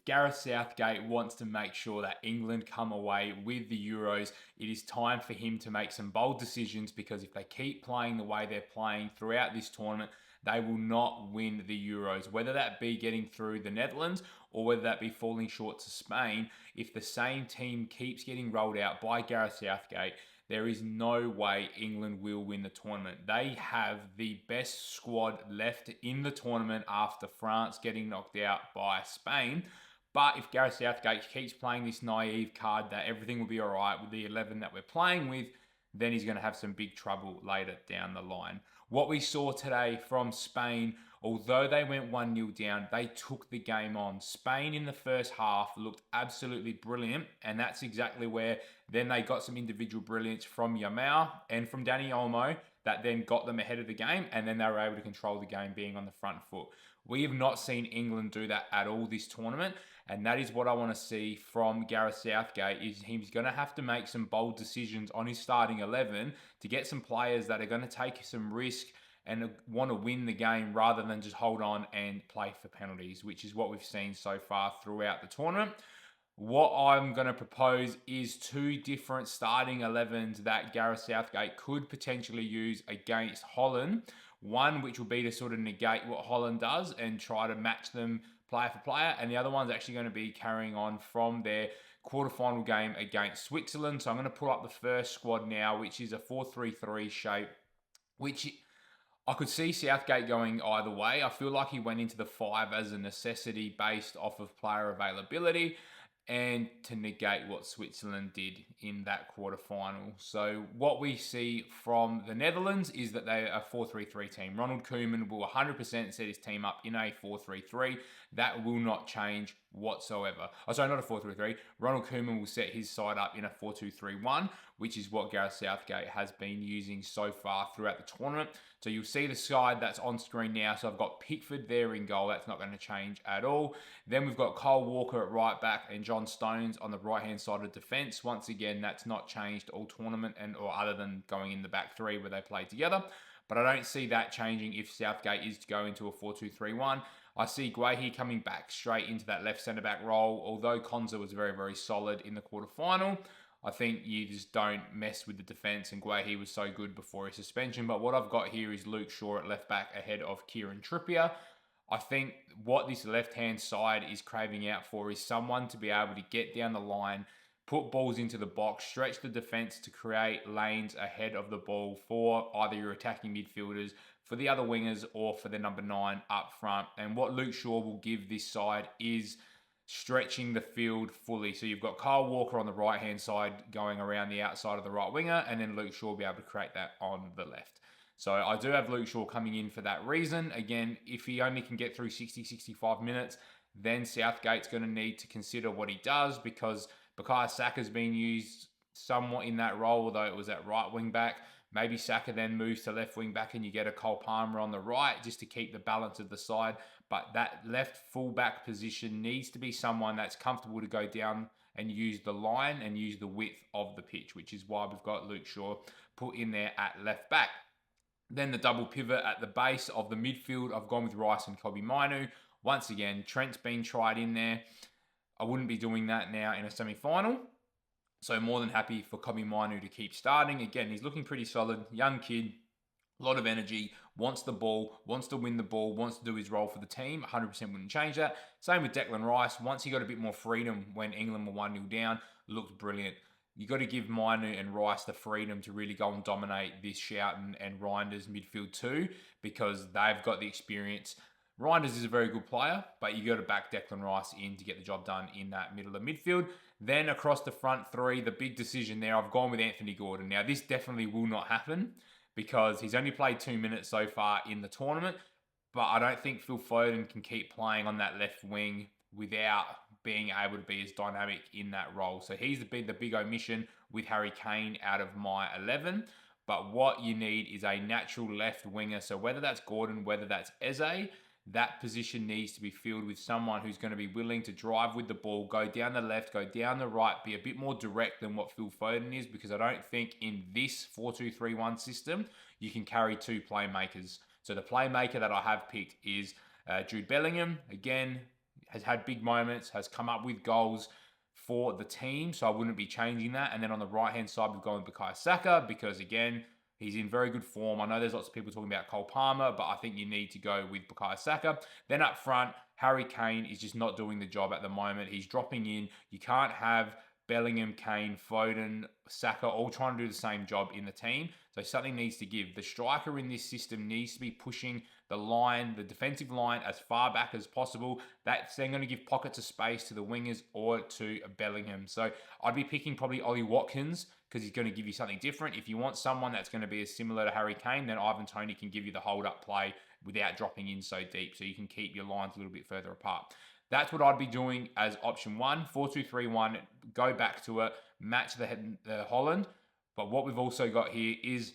Gareth Southgate wants to make sure that England come away with the Euros, it is time for him to make some bold decisions, because if they keep playing the way they're playing throughout this tournament, they will not win the Euros, whether that be getting through the Netherlands or whether that be falling short to Spain. If the same team keeps getting rolled out by Gareth Southgate, there is no way England will win the tournament. They have the best squad left in the tournament after France getting knocked out by Spain. But if Gareth Southgate keeps playing this naive card that everything will be all right with the 11 that we're playing with, then he's going to have some big trouble later down the line. What we saw today from Spain, although they went 1-0 down, they took the game on. Spain in the first half looked absolutely brilliant, and that's exactly where then they got some individual brilliance from Yamal and from Dani Olmo that then got them ahead of the game, and then they were able to control the game being on the front foot. We have not seen England do that at all this tournament, and that is what I want to see from Gareth Southgate. Is he's going to have to make some bold decisions on his starting 11 to get some players that are going to take some risk and want to win the game rather than just hold on and play for penalties, which is what we've seen so far throughout the tournament. What I'm going to propose is two different starting 11s that Gareth Southgate could potentially use against Holland. One which will be to sort of negate what Holland does and try to match them player for player, and the other one's actually going to be carrying on from their quarterfinal game against Switzerland. So I'm going to pull up the first squad now, which is a 4-3-3 shape, which I could see Southgate going either way. I feel like he went into the 5 as a necessity based off of player availability and to negate what Switzerland did in that quarterfinal. So what we see from the Netherlands is that they are a 4-3-3 team. Ronald Koeman will 100% set his team up in a 4-3-3. That will not change whatsoever. Oh, sorry, not a 4-3-3. Ronald Koeman will set his side up in a 4-2-3-1, which is what Gareth Southgate has been using so far throughout the tournament. So you'll see the side that's on screen now. So I've got Pickford there in goal. That's not going to change at all. Then we've got Kyle Walker at right back and John Stones on the right-hand side of defence. Once again, that's not changed all tournament or other than going in the back three where they play together. But I don't see that changing if Southgate is to go into a 4-2-3-1. I see Guehi coming back straight into that left centre-back role. Although Konza was very, very solid in the quarterfinal, I think you just don't mess with the defence, and Guehi was so good before his suspension. But what I've got here is Luke Shaw at left back ahead of Kieran Trippier. I think what this left-hand side is craving out for is someone to be able to get down the line, put balls into the box, stretch the defence to create lanes ahead of the ball for either your attacking midfielders, for the other wingers, or for the number 9 up front. And what Luke Shaw will give this side is stretching the field fully. So you've got Kyle Walker on the right-hand side going around the outside of the right winger, and then Luke Shaw will be able to create that on the left. So I do have Luke Shaw coming in for that reason. Again, if he only can get through 60, 65 minutes, then Southgate's going to need to consider what he does, because Bukayo Saka's been used somewhat in that role, although it was at right wing back. Maybe Saka then moves to left wing back and you get a Cole Palmer on the right just to keep the balance of the side. But that left full back position needs to be someone that's comfortable to go down and use the line and use the width of the pitch, which is why we've got Luke Shaw put in there at left back. Then the double pivot at the base of the midfield, I've gone with Rice and Kobbie Mainoo. Once again, Trent's been tried in there. I wouldn't be doing that now in a semi-final. So more than happy for Kobbie Mainoo to keep starting. Again, he's looking pretty solid. Young kid, a lot of energy, wants the ball, wants to win the ball, wants to do his role for the team. 100% wouldn't change that. Same with Declan Rice. Once he got a bit more freedom when England were 1-0 down, looked brilliant. You got to give Mainoo and Rice the freedom to really go and dominate this Schouten and Reinders midfield too, because they've got the experience. Reinders is a very good player, but you got to back Declan Rice in to get the job done in that middle of midfield. Then across the front three, the big decision there, I've gone with Anthony Gordon. Now, this definitely will not happen because he's only played 2 minutes so far in the tournament, but I don't think Phil Foden can keep playing on that left wing without being able to be as dynamic in that role. So he's been the big omission with Harry Kane out of my 11. But what you need is a natural left winger. So whether that's Gordon, whether that's Eze, that position needs to be filled with someone who's going to be willing to drive with the ball, go down the left, go down the right, be a bit more direct than what Phil Foden is, because I don't think in this 4-2-3-1 system, you can carry two playmakers. So the playmaker that I have picked is Jude Bellingham. Again, has had big moments, has come up with goals for the team, so I wouldn't be changing that. And then on the right-hand side, we've gone with Bukayo Saka because, again, he's in very good form. I know there's lots of people talking about Cole Palmer, but I think you need to go with Bukayo Saka. Then up front, Harry Kane is just not doing the job at the moment. He's dropping in. You can't have Bellingham, Kane, Foden, Saka all trying to do the same job in the team. So something needs to give. The striker in this system needs to be pushing the line, the defensive line, as far back as possible. That's then going to give pockets of space to the wingers or to Bellingham. So I'd be picking probably Ollie Watkins because he's going to give you something different. If you want someone that's going to be as similar to Harry Kane, then Ivan Toney can give you the hold-up play without dropping in so deep, so you can keep your lines a little bit further apart. That's what I'd be doing as option 1, 4-2-3-1, go back to it, match the Holland. But what we've also got here is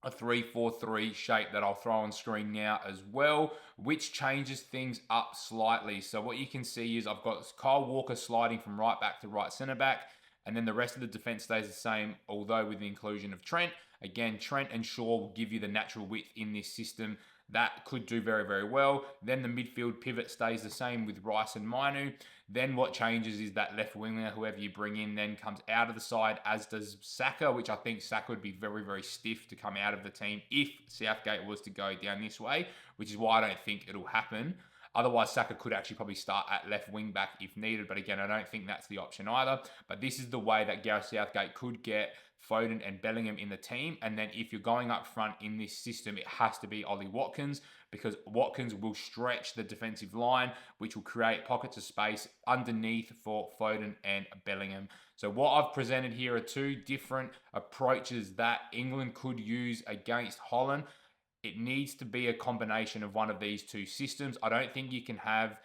a 3-4-3 shape that I'll throw on screen now as well, which changes things up slightly. So what you can see is I've got Kyle Walker sliding from right back to right centre back, and then the rest of the defence stays the same, although with the inclusion of Trent. Again, Trent and Shaw will give you the natural width in this system. That could do very, very well. Then the midfield pivot stays the same with Rice and Mainu. Then what changes is that left winger, whoever you bring in, then comes out of the side, as does Saka, which I think Saka would be very, very stiff to come out of the team if Southgate was to go down this way, which is why I don't think it'll happen. Otherwise, Saka could actually probably start at left wing back if needed. But again, I don't think that's the option either. But this is the way that Gareth Southgate could get Foden and Bellingham in the team. And then if you're going up front in this system, it has to be Ollie Watkins, because Watkins will stretch the defensive line, which will create pockets of space underneath for Foden and Bellingham. So what I've presented here are two different approaches that England could use against Holland. It needs to be a combination of one of these two systems. I don't think you can have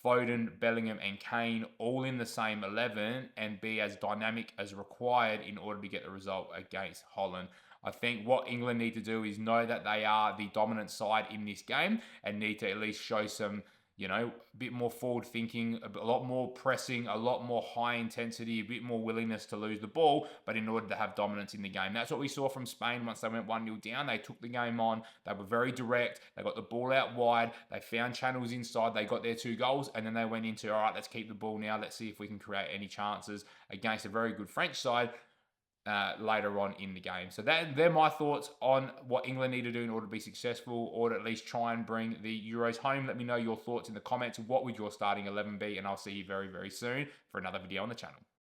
Foden, Bellingham, and Kane all in the same 11 and be as dynamic as required in order to get the result against Holland. I think what England need to do is know that they are the dominant side in this game and need to at least show some, a bit more forward thinking, a lot more pressing, a lot more high intensity, a bit more willingness to lose the ball, but in order to have dominance in the game. That's what we saw from Spain once they went 1-0 down. They took the game on. They were very direct. They got the ball out wide. They found channels inside. They got their 2 goals, and then they went into, all right, let's keep the ball now. Let's see if we can create any chances against a very good French side later on in the game. So they're my thoughts on what England need to do in order to be successful, or to at least try and bring the Euros home. Let me know your thoughts in the comments. What would your starting 11 be? And I'll see you very, very soon for another video on the channel.